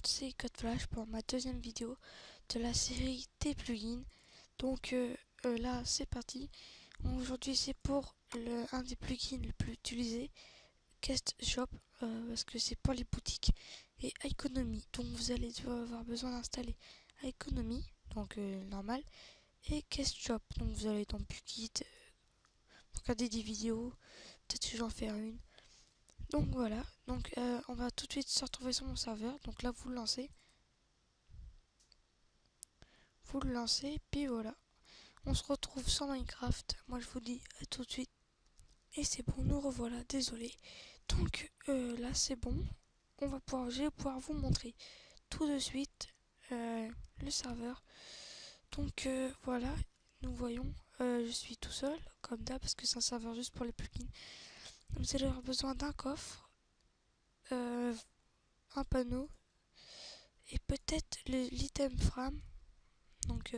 présente, c'est CodeFlash pour ma deuxième vidéo de la série des plugins. Donc là, c'est parti. Aujourd'hui, c'est pour un des plugins les plus utilisés, Guest Shop, parce que c'est pour les boutiques, et Economy. Donc vous allez avoir besoin d'installer Economy, donc normal, et Guest Shop. Donc vous allez dans Bugit, regarder des vidéos, peut-être que j'en faire une. Donc voilà, donc on va tout de suite se retrouver sur mon serveur. Donc là vous le lancez, puis voilà. On se retrouve sur Minecraft. Moi je vous dis à tout de suite. Et c'est bon, nous revoilà, désolé. Donc là c'est bon. Je vais pouvoir vous montrer tout de suite le serveur. Donc voilà, nous voyons, je suis tout seul, comme d'hab, parce que c'est un serveur juste pour les plugins. Donc, vous allez avoir besoin d'un coffre, un panneau, et peut-être l'item frame, donc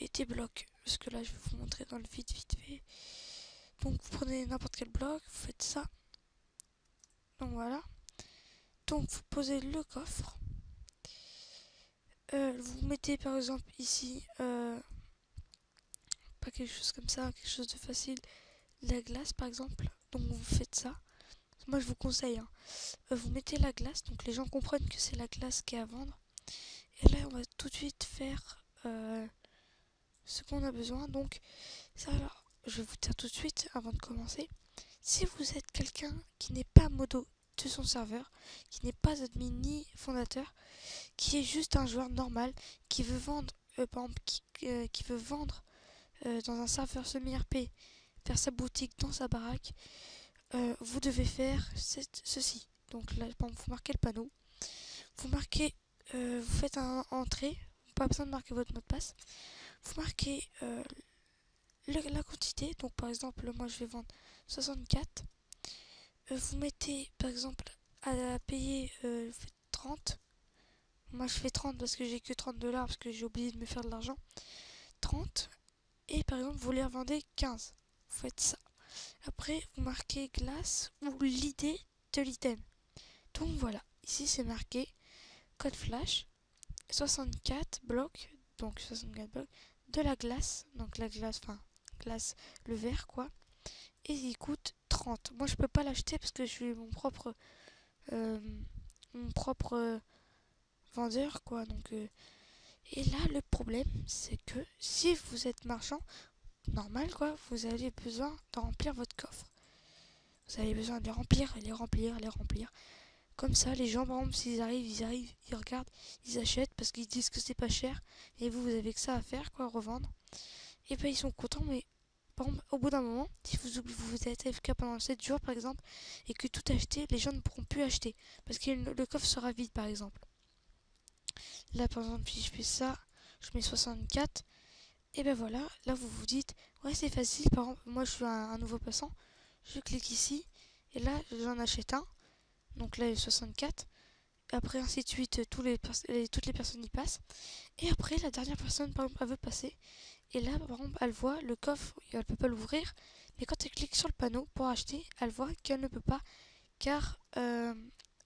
et des blocs, parce que là je vais vous montrer dans le vite fait. Donc vous prenez n'importe quel bloc, vous faites ça, donc voilà. Donc vous posez le coffre, vous mettez par exemple ici pas quelque chose comme ça, quelque chose de facile, la glace par exemple. Donc vous faites ça, moi je vous conseille hein. Vous mettez la glace, donc les gens comprennent que c'est la glace qui est à vendre. Et là on va tout de suite faire ce qu'on a besoin. Donc ça, alors, je vais vous dire tout de suite avant de commencer. Si vous êtes quelqu'un qui n'est pas modo de son serveur, qui n'est pas admin ni fondateur, qui est juste un joueur normal, qui veut vendre, par exemple, qui veut vendre dans un serveur semi-RP, faire sa boutique dans sa baraque, vous devez faire ceci. Donc là, par exemple, vous marquez le panneau, vous faites un entrée, pas besoin de marquer votre mot de passe, vous marquez la quantité, donc par exemple, moi je vais vendre 64. Vous mettez par exemple à payer 30. Moi je fais 30 parce que j'ai que 30 $ parce que j'ai oublié de me faire de l'argent. 30. Et par exemple vous les revendez 15. Vous faites ça. Après vous marquez glace ou l'idée de l'item. Donc voilà, ici c'est marqué code flash 64 blocs, donc 64 blocs de la glace, donc la glace, enfin glace, le verre quoi. Et il coûte 30. Moi je peux pas l'acheter parce que je suis euh, mon propre vendeur quoi. Donc et là le problème c'est que si vous êtes marchand normal quoi, vous avez besoin de remplir votre coffre. Vous avez besoin de les remplir, les remplir. Comme ça les gens par exemple s'ils arrivent, ils regardent, ils achètent parce qu'ils disent que c'est pas cher et vous avez que ça à faire quoi, revendre. Et ben ils sont contents. Mais par exemple, au bout d'un moment, si vous êtes AFK pendant 7 jours par exemple, et que tout acheté, les gens ne pourront plus acheter. Parce que le coffre sera vide par exemple. Là par exemple, si je fais ça, je mets 64, et ben voilà, là vous vous dites, ouais c'est facile, par exemple, moi je suis un nouveau passant, je clique ici, et là j'en achète un, donc là il y a 64, et après ainsi de suite, toutes les personnes y passent, et après la dernière personne par exemple elle veut passer, et là par exemple elle voit le coffre, elle peut pas l'ouvrir, mais quand elle clique sur le panneau pour acheter, elle voit qu'elle ne peut pas, car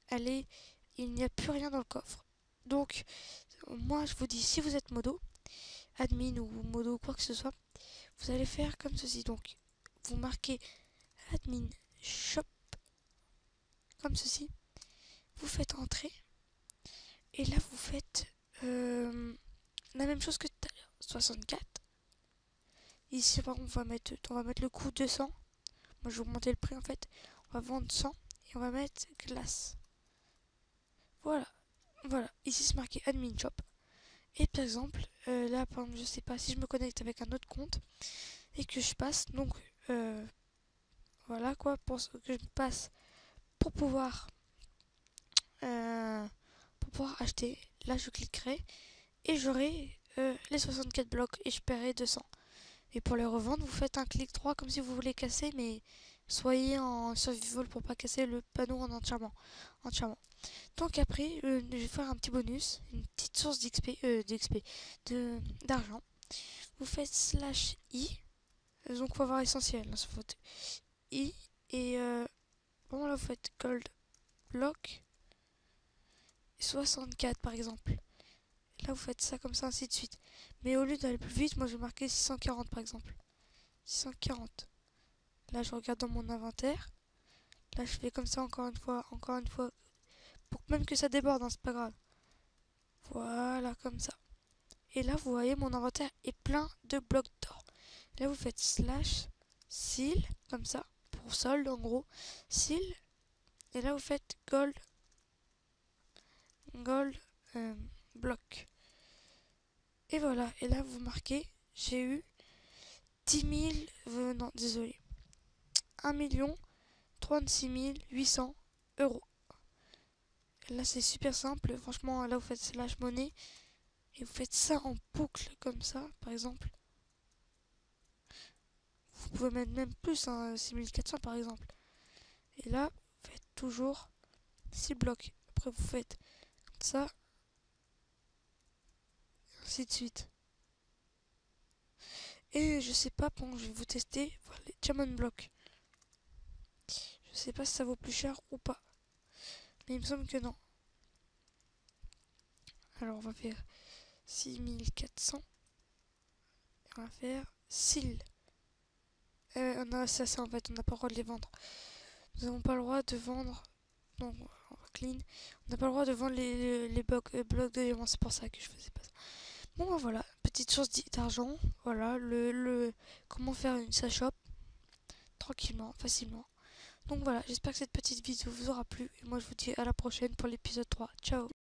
il n'y a plus rien dans le coffre. Donc moi je vous dis, si vous êtes modo, admin ou modo quoi que ce soit, vous allez faire comme ceci. Donc vous marquez admin shop comme ceci, vous faites entrer, et là vous faites la même chose que tout à l'heure, 64. Ici par contre on va mettre le coût 200. Moi je vais augmenter le prix en fait. On va vendre 100 et on va mettre glace. Voilà. Voilà. Ici c'est marqué admin shop. Et par exemple, là par exemple, je sais pas si je me connecte avec un autre compte et que je passe, donc voilà quoi, pour que je passe pour pouvoir, acheter. Là je cliquerai et j'aurai les 64 blocs et je paierai 200. Et pour les revendre, vous faites un clic droit comme si vous voulez casser, mais soyez en survival pour pas casser le panneau en entièrement. Donc après, je vais faire un petit bonus, une petite source d'argent. Vous faites slash i, donc faut avoir essentiel, hein, faut i, et bon là vous faites gold block, 64 par exemple. Là, vous faites ça comme ça, ainsi de suite. Mais au lieu d'aller plus vite, moi, je vais marquer 640 par exemple. 640. Là, je regarde dans mon inventaire. Là, je fais comme ça encore une fois, pour même que ça déborde, hein, c'est pas grave. Voilà, comme ça. Et là, vous voyez, mon inventaire est plein de blocs d'or. Là, vous faites slash, seal, comme ça, pour solde en gros, seal. Et là, vous faites gold, gold, bloc. Et voilà, et là, vous marquez, j'ai eu 10 000, non, désolé, 1 36 800 euros. Là, c'est super simple. Franchement, là, vous faites slash monnaie et vous faites ça en boucle comme ça, par exemple. Vous pouvez mettre même plus, hein, 6400 par exemple. Et là, vous faites toujours 6 blocs. Après, vous faites ça, ainsi de suite. Et je sais pas, bon, je vais vous tester voilà, les diamond blocks. Je sais pas si ça vaut plus cher ou pas. Mais il me semble que non. Alors, on va faire 6400. On va faire seal. On a ça en fait, on n'a pas le droit de les vendre. Nous n'avons pas le droit de vendre. Donc, on va clean. On n'a pas le droit de vendre les blocs de diamants, c'est pour ça que je faisais pas ça. Bon, ben voilà, petite source d'argent. Voilà, comment faire une shop tranquillement, facilement. Donc voilà, j'espère que cette petite vidéo vous aura plu. Et moi, je vous dis à la prochaine pour l'épisode 3. Ciao!